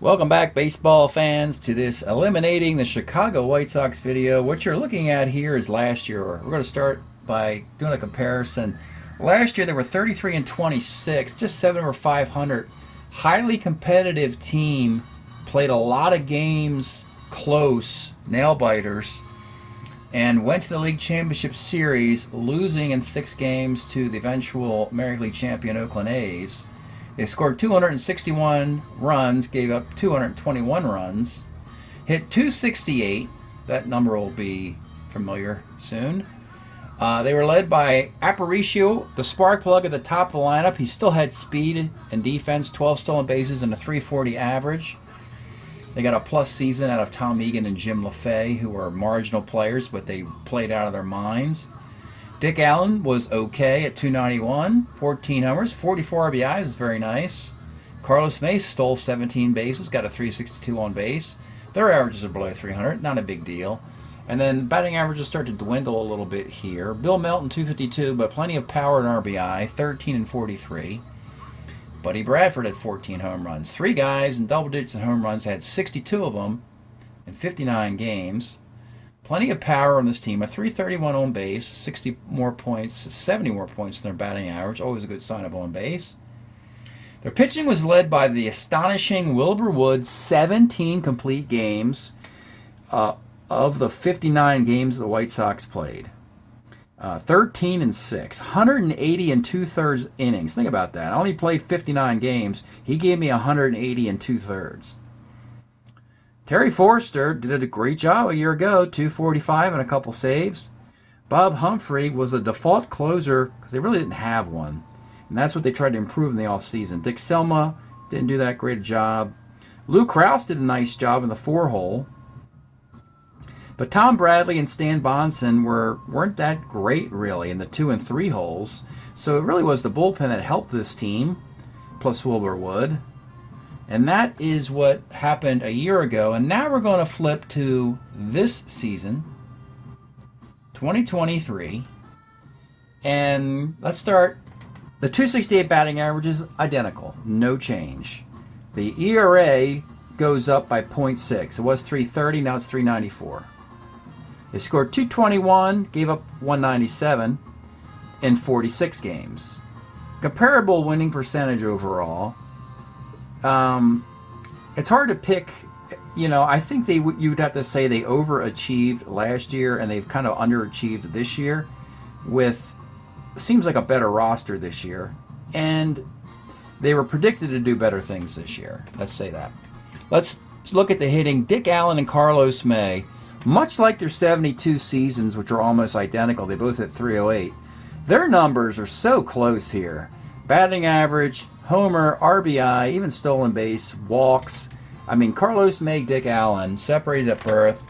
Welcome back, baseball fans, to this eliminating the Chicago White Sox video. What you're looking at here is last year. We're going to start by doing a comparison. Last year they were 33 and 26, just 7 over 500. Highly competitive team, played a lot of games close, nail biters, and went to the League Championship Series, losing in 6 games to the eventual American League champion Oakland A's. They scored 261 runs, gave up 221 runs, hit 268. That number will be familiar soon. They were led by Aparicio, the spark plug at the top of the lineup. He still had speed and defense, 12 stolen bases and a 340 average. They got a plus season out of Tom Egan and Jim LaFay, who are marginal players, but they played out of their minds. Dick Allen was okay at 291, 14 homers, 44 RBIs is very nice. Carlos May stole 17 bases, got a 362 on base. Their averages are below 300, not a big deal. And then batting averages start to dwindle a little bit here. Bill Melton, 252, but plenty of power and RBI, 13 and 43. Buddy Bradford had 14 home runs. 3 guys in double digits in home runs, had 62 of them in 59 games. Plenty of power on this team. A 331 on base, 60 more points, 70 more points than their batting average. Always a good sign of on base. Their pitching was led by the astonishing Wilbur Wood, 17 complete games of the 59 games the White Sox played. 13 and 6, 180 and 2/3 innings. Think about that. I only played 59 games. He gave me 180 and 2/3. Terry Forster did a great job a year ago, 245 and a couple saves. Bob Humphrey was a default closer because they really didn't have one. And that's what they tried to improve in the offseason. Dick Selma didn't do that great a job. Lou Krause did a nice job in the 4-hole. But Tom Bradley and Stan Bonson weren't that great, really, in the 2 and 3 holes. So it really was the bullpen that helped this team, plus Wilbur Wood. And that is what happened a year ago. And now we're going to flip to this season, 2023. And let's start. The 268 batting average is identical, no change. The ERA goes up by 0.6. It was 330, now it's 394. They scored 221, gave up 197 in 46 games. Comparable winning percentage overall. It's hard to pick. I think you'd have to say they overachieved last year and they've kind of underachieved this year with, seems like a better roster this year. And they were predicted to do better things this year. Let's say that. Let's look at the hitting. Dick Allen and Carlos May, much like their 72 seasons, which are almost identical, they both hit 308. Their numbers are so close here. Batting average, homer, RBI, even stolen base, walks. I mean, Carlos May, Dick Allen, separated at birth,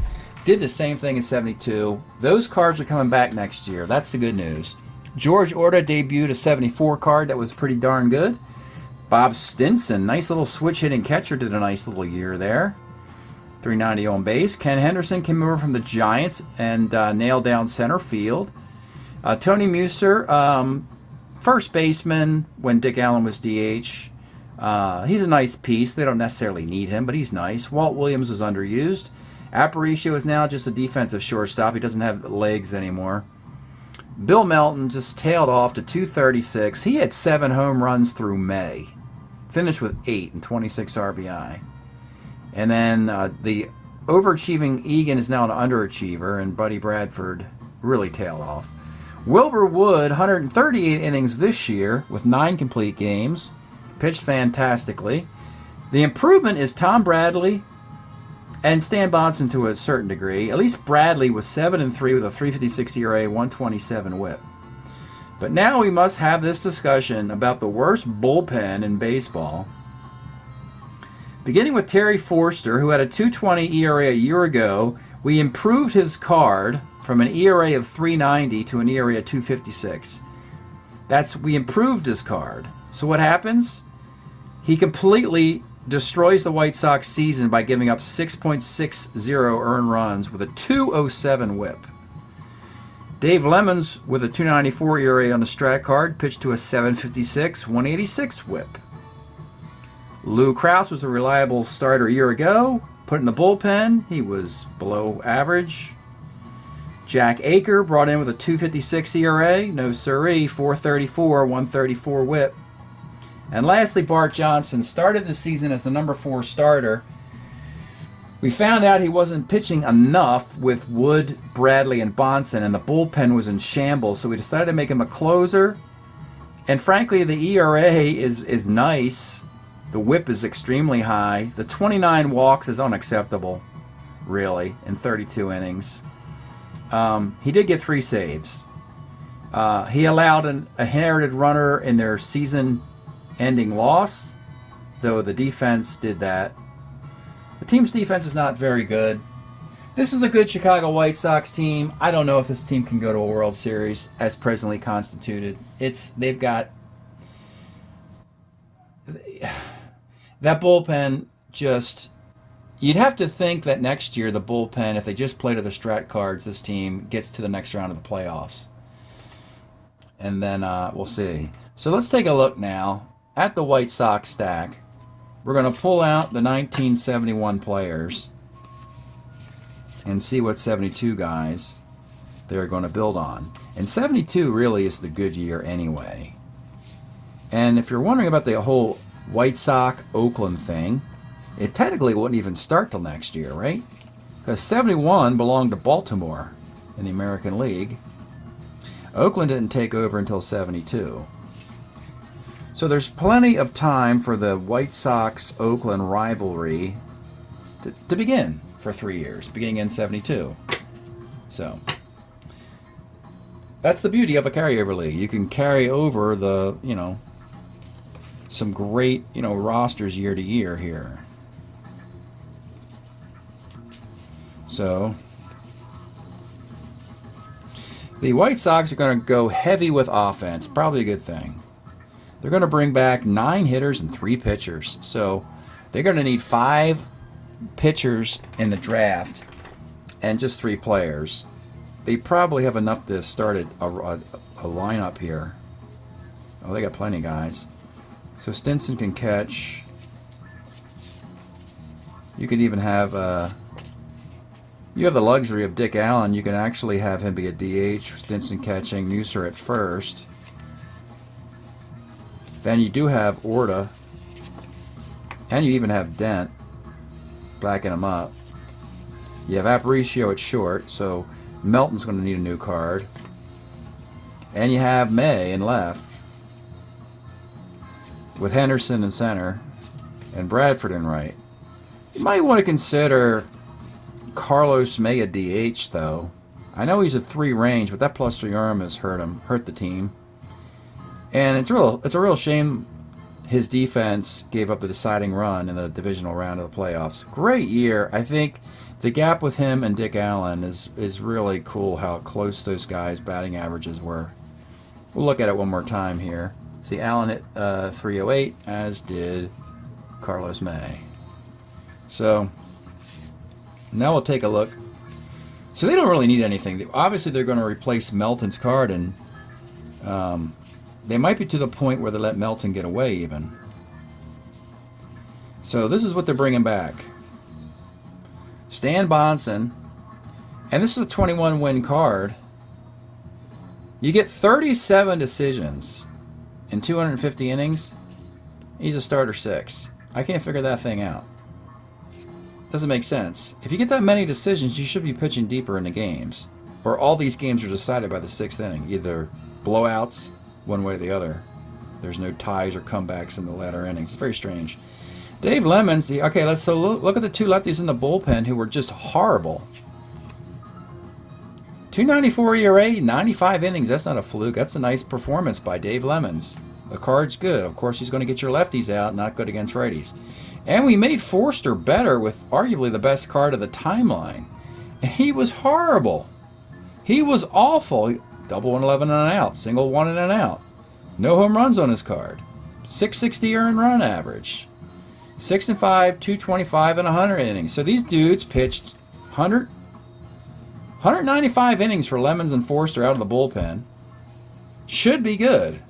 did the same thing in 72. Those cards are coming back next year. That's the good news. George Orta debuted a 74 card that was pretty darn good. Bob Stinson, nice little switch hitting catcher, did a nice little year there. 390 on base. Ken Henderson came over from the Giants and nailed down center field. Tony Muser, first baseman when Dick Allen was DH. He's a nice piece. They don't necessarily need him, but he's nice. Walt Williams was underused. Aparicio is now just a defensive shortstop. He doesn't have legs anymore. Bill Melton just tailed off to 236. He had 7 home runs through May. Finished with 8 and 26 RBI. And then the overachieving Egan is now an underachiever, and Buddy Bradford really tailed off. Wilbur Wood, 138 innings this year with 9 complete games. Pitched fantastically. The improvement is Tom Bradley and Stan Bonson to a certain degree. At least Bradley was 7-3 with a 356 ERA, 127 whip. But now we must have this discussion about the worst bullpen in baseball. Beginning with Terry Forster, who had a 220 ERA a year ago, we improved his card from an ERA of 390 to an ERA of 256. We improved his card. So what happens? He completely destroys the White Sox season by giving up 6.60 earned runs with a 207 whip. Dave Lemons, with a 294 ERA on the Strat card, pitched to a 756, 186 whip. Lou Krause was a reliable starter a year ago. Put in the bullpen, he was below average. Jack Aker brought in with a 2.56 ERA. No siree, 4.34, 1.34 whip. And lastly, Bart Johnson started the season as the number 4 starter. We found out he wasn't pitching enough with Wood, Bradley, and Bonson, and the bullpen was in shambles, so we decided to make him a closer. And frankly, the ERA is nice. The whip is extremely high. The 29 walks is unacceptable, really, in 32 innings. He did get 3 saves. He allowed an inherited runner in their season-ending loss, though the defense did that. The team's defense is not very good. This is a good Chicago White Sox team. I don't know if this team can go to a World Series as presently constituted. They've got that bullpen just. You'd have to think that next year the bullpen, if they just play to the strat cards, this team gets to the next round of the playoffs. And then we'll see. So let's take a look now at the White Sox stack. We're going to pull out the 1971 players and see what 72 guys they're going to build on. And 72 really is the good year anyway. And if you're wondering about the whole White Sox Oakland thing, it technically wouldn't even start till next year, right? Because 71 belonged to Baltimore in the American League. Oakland didn't take over until 72. So there's plenty of time for the White Sox-Oakland rivalry to begin for 3 years, beginning in 72. So that's the beauty of a carryover league. You can carry over the, some great, rosters year to year here. So the White Sox are going to go heavy with offense. Probably a good thing. They're going to bring back 9 hitters and 3 pitchers. So they're going to need 5 pitchers in the draft and just 3 players. They probably have enough to start a lineup here. Oh, they got plenty of guys. So Stinson can catch. You could even have... you have the luxury of Dick Allen. You can actually have him be a DH, Stinson catching, Muser at first. Then you do have Orta. And you even have Dent backing him up. You have Aparicio at short, so Melton's going to need a new card. And you have May in left, with Henderson in center, and Bradford in right. You might want to consider Carlos May a DH, though. I know he's a 3 range, but that +3 arm has hurt the team. And it's a real shame his defense gave up the deciding run in the divisional round of the playoffs. Great year. I think the gap with him and Dick Allen is really cool, how close those guys' batting averages were. We'll look at it one more time here. See, Allen hit 308, as did Carlos May. So now we'll take a look. So they don't really need anything. Obviously, they're going to replace Melton's card, and they might be to the point where they let Melton get away even. So this is what they're bringing back. Stan Bonson, and this is a 21-win card. You get 37 decisions in 250 innings. He's a starter 6. I can't figure that thing out. Doesn't make sense. If you get that many decisions, you should be pitching deeper in the games. Or all these games are decided by the 6th inning. Either blowouts, one way or the other. There's no ties or comebacks in the latter innings. It's very strange. Dave Lemons, let's look at the 2 lefties in the bullpen who were just horrible. 2.94 ERA, 95 innings. That's not a fluke. That's a nice performance by Dave Lemons. The card's good. Of course, he's going to get your lefties out, not good against righties. And we made Forster better with arguably the best card of the timeline. And he was horrible. He was awful. Double 111 and an out. Single 1 and an out. No home runs on his card. 660 earned run average. 6 and 5, 225 and 100 innings. So these dudes pitched 195 innings for Lemons and Forster out of the bullpen. Should be good.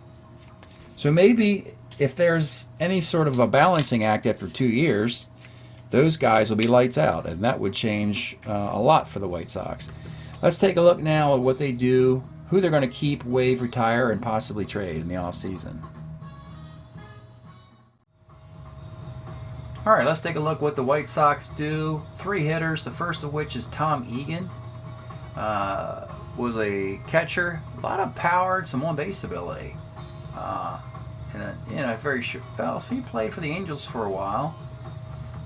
So maybe if there's any sort of a balancing act after 2 years, those guys will be lights out, and that would change a lot for the White Sox. Let's take a look now at what they do, who they're going to keep, waive, retire, and possibly trade in the offseason. All right, let's take a look what the White Sox do. 3 hitters, the first of which is Tom Egan. Was a catcher, a lot of power, some on-base ability. In a very short spell. So he played for the Angels for a while.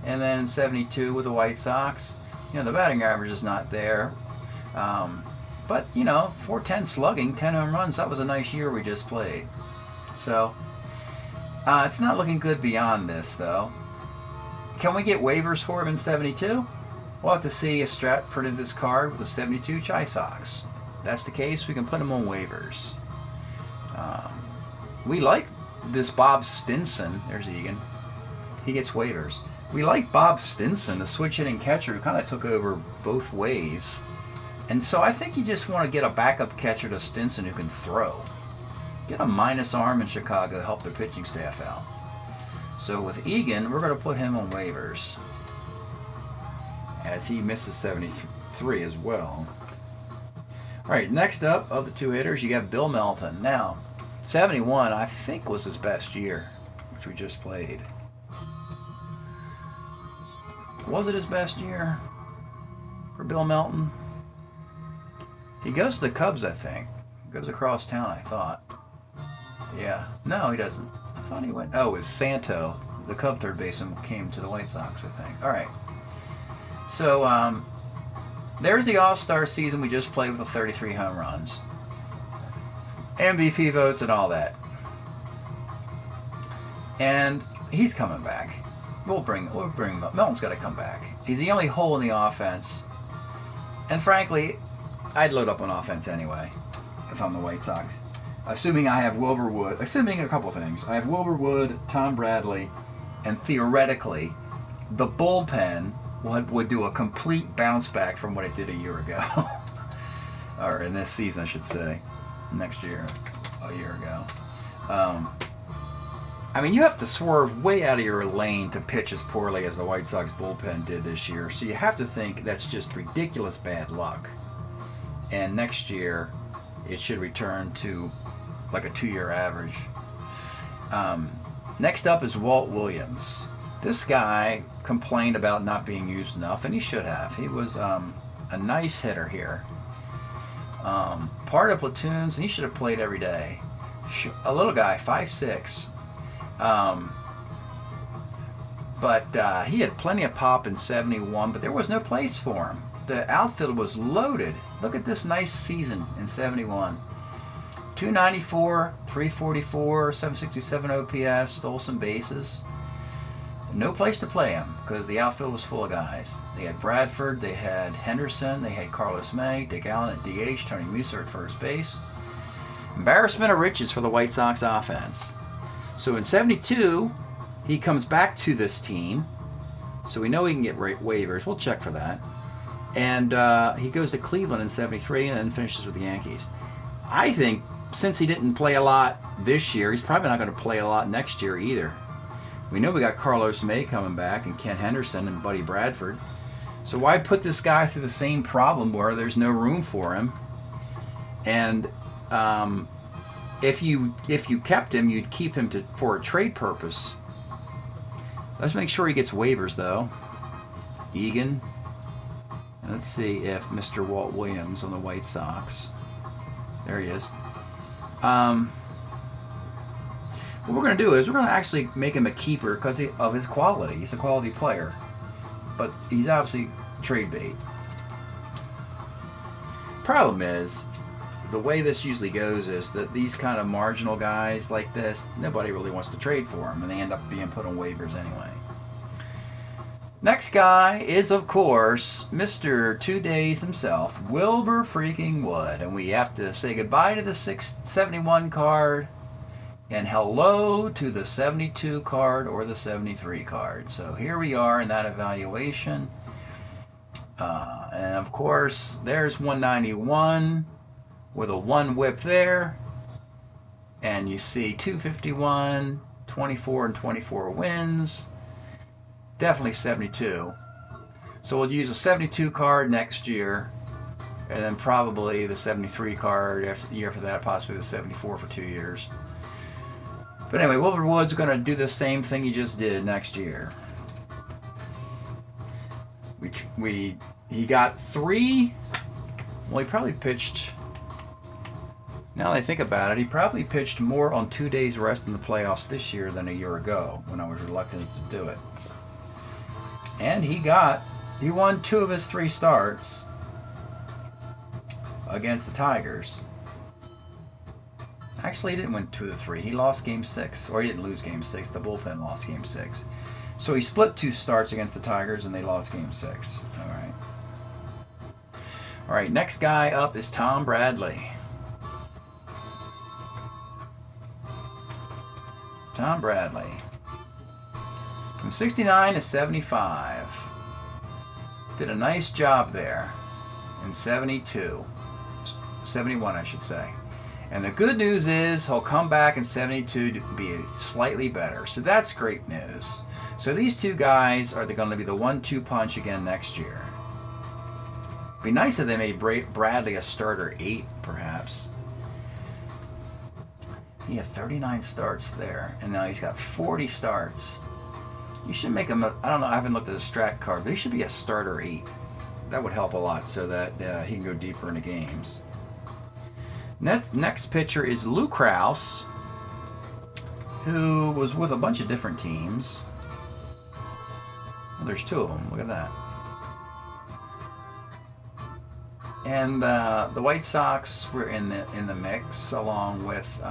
And then in 72 with the White Sox. You know, the batting average is not there. But, you know, 410 slugging, 10 home runs, that was a nice year we just played. So, it's not looking good beyond this, though. Can we get waivers for him in 72? We'll have to see if Strat printed this card with the 72 White Sox. If that's the case, we can put him on waivers. We like this Bob Stinson. There's Egan. He gets waivers. We like Bob Stinson, the switch hitting catcher who kind of took over both ways. And so I think you just want to get a backup catcher to Stinson who can throw. Get a minus arm in Chicago to help their pitching staff out. So with Egan, we're going to put him on waivers, as he misses 73 as well. All right, next up of the 2 hitters, you have Bill Melton. Now, 71, I think, was his best year, which we just played. Was it his best year for Bill Melton? He goes to the Cubs, I think. Goes across town, I thought. Yeah. No, he doesn't. I thought he went... Oh, it was Santo, the Cub third baseman, came to the White Sox, I think. All right. So, there's the All-Star season we just played with the 33 home runs. MVP votes and all that. And he's coming back. We'll bring him up. Melton's got to come back. He's the only hole in the offense. And frankly, I'd load up on offense anyway if I'm the White Sox. Assuming I have Wilbur Wood. Assuming a couple things. I have Wilbur Wood, Tom Bradley, and theoretically, the bullpen would do a complete bounce back from what it did a year ago. Or in this season, I should say. Next year, a year ago. I mean, you have to swerve way out of your lane to pitch as poorly as the White Sox bullpen did this year. So you have to think that's just ridiculous bad luck. And next year, it should return to like a 2-year average. Next up is Walt Williams. This guy complained about not being used enough, and he should have. He was a nice hitter here. Part of platoons, and he should have played every day. A little guy, 5'6". But he had plenty of pop in 71, but there was no place for him. The outfield was loaded. Look at this nice season in 71. 294, 344, 767 OPS, stole some bases. No place to play him because the outfield was full of guys. They had Bradford, they had Henderson, they had Carlos May, Dick Allen at DH, Tony Muser at first base. Embarrassment of riches for the White Sox offense. So in 72, he comes back to this team. So we know he can get waivers. We'll check for that. And he goes to Cleveland in 73 and then finishes with the Yankees. I think since he didn't play a lot this year, he's probably not going to play a lot next year either. We know we got Carlos May coming back and Ken Henderson and Buddy Bradford. So why put this guy through the same problem where there's no room for him? And if you kept him, you'd keep him for a trade purpose. Let's make sure he gets waivers though. Egan. And let's see if Mr. Walt Williams on the White Sox. There he is. What we're going to do is we're going to actually make him a keeper because of his quality. He's a quality player. But he's obviously trade bait. Problem is, the way this usually goes is that these kind of marginal guys like this, nobody really wants to trade for them, and they end up being put on waivers anyway. Next guy is, of course, Mr. 2 Days himself, Wilbur freaking Wood. And we have to say goodbye to the 71 card and hello to the 72 card or the 73 card. So here we are in that evaluation. And of course, there's 191 with a 1 whip there. And you see 251, 24 and 24 wins. Definitely 72. So we'll use a 72 card next year, and then probably the 73 card after the year after that, possibly the 74 for 2 years. But anyway, Wilbur Wood's going to do the same thing he just did next year. He got 3. Well, he probably pitched. Now that I think about it, he probably pitched more on 2 days rest in the playoffs this year than a year ago when I was reluctant to do it. And he won 2 of his 3 starts against the Tigers. Actually, he didn't win 2 of the 3. He lost Game 6. Or he didn't lose Game 6. The bullpen lost Game 6. So he split 2 starts against the Tigers, and they lost Game 6. All right. All right, next guy up is Tom Bradley. Tom Bradley. From 69 to 75. Did a nice job there in 72. 71, I should say. And the good news is he'll come back in 72 to be slightly better. So that's great news. So these 2 guys are going to be the 1-2 punch again next year. Be nice if they made Bradley a starter 8, perhaps. He had 39 starts there, and now he's got 40 starts. You should make him, I don't know, I haven't looked at a strat card, but he should be a starter 8. That would help a lot so that he can go deeper into games. Next pitcher is Lou Krause, who was with a bunch of different teams. Well, there's 2 of them. Look at that. And the White Sox were in the mix, along with.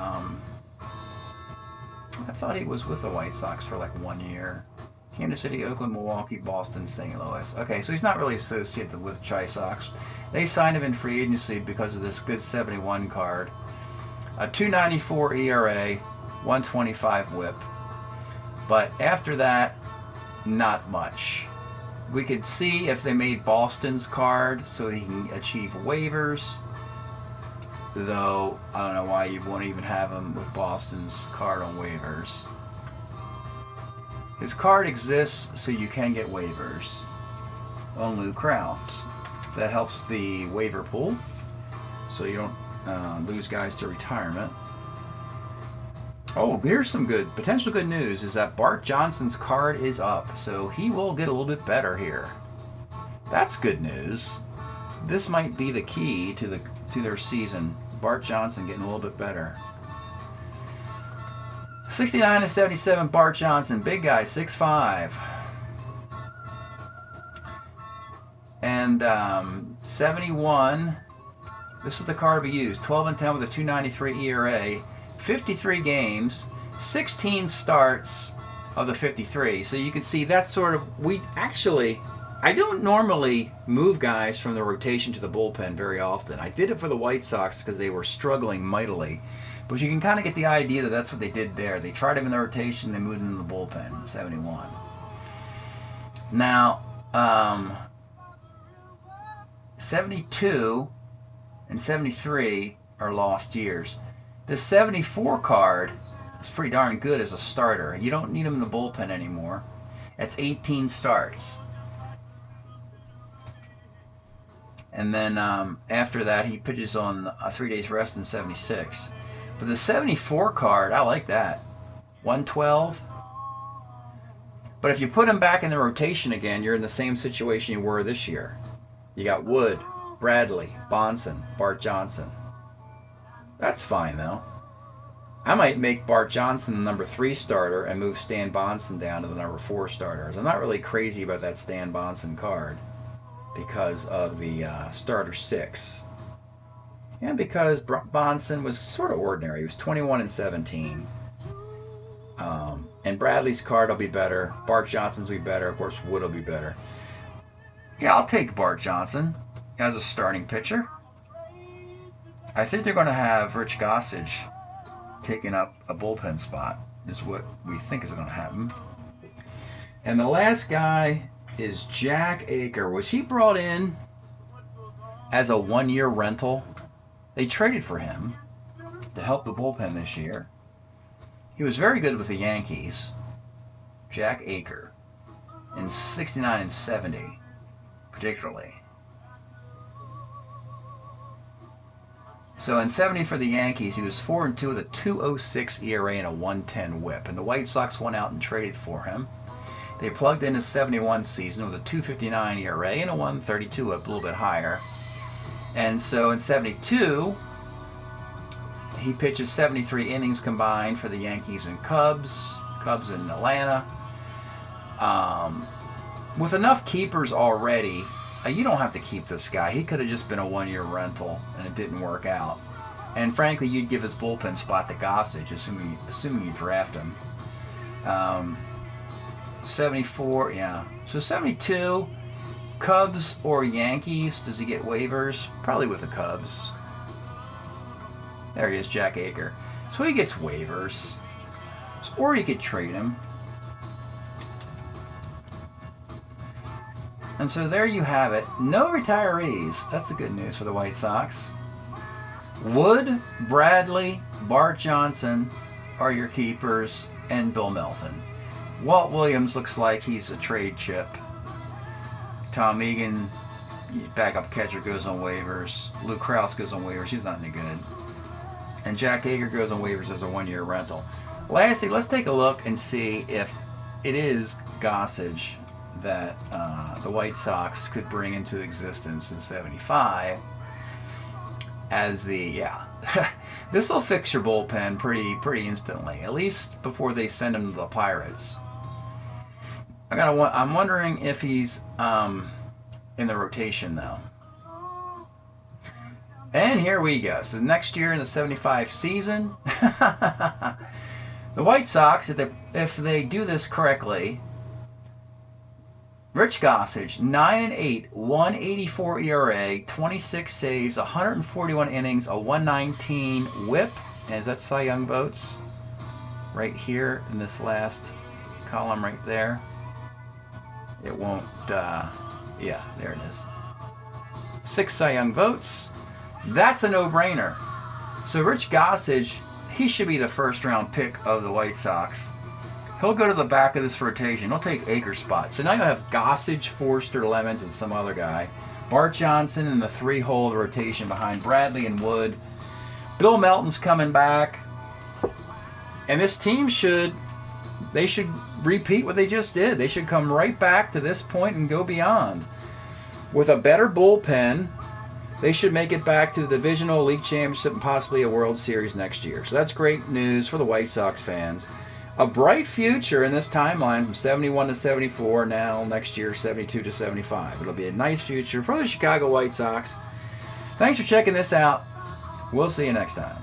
I thought he was with the White Sox for like 1 year. Kansas City, Oakland, Milwaukee, Boston, St. Louis. Okay, so he's not really associated with Chi Sox. They signed him in free agency because of this good 71 card. A 2.94 ERA, 125 WHIP. But after that, not much. We could see if they made Boston's card so he can achieve waivers. Though, I don't know why you won't even have him with Boston's card on waivers. His card exists so you can get waivers on Lou Krause. That helps the waiver pool, so you don't lose guys to retirement. Oh, here's some potential good news, is that Bart Johnson's card is up, so he will get a little bit better here. That's good news. This might be the key to their season. Bart Johnson getting a little bit better. 69 to 77, Bart Johnson, big guy, 6'5". And 71, this is the card we used. 12 and 10 with a 2.93 ERA, 53 games, 16 starts of the 53. So you can see that sort of, I don't normally move guys from the rotation to the bullpen very often. I did it for the White Sox because they were struggling mightily. But you can kind of get the idea that that's what they did there. They tried him in the rotation, they moved him in the bullpen, 71. Now, 72 and 73 are lost years. The 74 card is pretty darn good as a starter. You don't need him in the bullpen anymore. That's 18 starts. And then after that, he pitches on 3 days rest in 76. But the 74 card, I like that. 112. But if you put him back in the rotation again, you're in the same situation you were this year. You got Wood, Bradley, Bonson, Bart Johnson. That's fine, though. I might make Bart Johnson the number 3 starter and move Stan Bonson down to the number 4 starters. I'm not really crazy about that Stan Bonson card because of the starter 6. And because Bonson was sort of ordinary. He was 21 and 17. And Bradley's card will be better. Bart Johnson's will be better. Of course, Wood will be better. Yeah, I'll take Bart Johnson as a starting pitcher. I think they're going to have Rich Gossage taking up a bullpen spot, is what we think is going to happen. And the last guy is Jack Aker. Was he brought in as a 1-year rental? They traded for him to help the bullpen this year. He was very good with the Yankees. Jack Aker in 69 and 70, particularly. So in 70 for the Yankees, he was 4-2 with a 2.06 ERA and a 1.10 WHIP. And the White Sox went out and traded for him. They plugged in his 71 season with a 2.59 ERA and a 1.32 WHIP, a little bit higher. And so in 72, he pitches 73 innings combined for the Yankees and Cubs in Atlanta. With enough keepers already, you don't have to keep this guy. He could have just been a one-year rental, and it didn't work out. And frankly, you'd give his bullpen spot to Gossage, assuming you draft him. 74, yeah. So 72, Cubs or Yankees. Does he get waivers? Probably with the Cubs. There he is, Jack Aker. So he gets waivers. Or you could trade him. And so there you have it. No retirees. That's the good news for the White Sox. Wood, Bradley, Bart Johnson are your keepers, and Bill Melton. Walt Williams looks like he's a trade chip. Tom Egan, backup catcher, goes on waivers. Lou Krause goes on waivers. He's not any good. And Jack Aker goes on waivers as a one-year rental. Lastly, let's take a look and see if it is Gossage that the White Sox could bring into existence in 75 as the, this will fix your bullpen pretty instantly, at least before they send him to the Pirates. I'm wondering if he's in the rotation though. And here we go. So next year in the 75 season, the White Sox, if they do this correctly, Rich Gossage, 9-8, 1.84 ERA, 26 saves, 141 innings, a 119 WHIP. And is that Cy Young votes? Right here in this last column right there. It won't, yeah, there it is. 6 Cy Young votes. That's a no-brainer. So Rich Gossage, he should be the first-round pick of the White Sox. He'll go to the back of this rotation. He'll take Aker's spot. So now you'll have Gossage, Forster, Lemons, and some other guy. Bart Johnson in the 3-hole rotation behind Bradley and Wood. Bill Melton's coming back. And this team should repeat what they just did. They should come right back to this point and go beyond. With a better bullpen, they should make it back to the Divisional League Championship and possibly a World Series next year. So that's great news for the White Sox fans. A bright future in this timeline from 71 to 74, now next year 72 to 75. It'll be a nice future for the Chicago White Sox. Thanks for checking this out. We'll see you next time.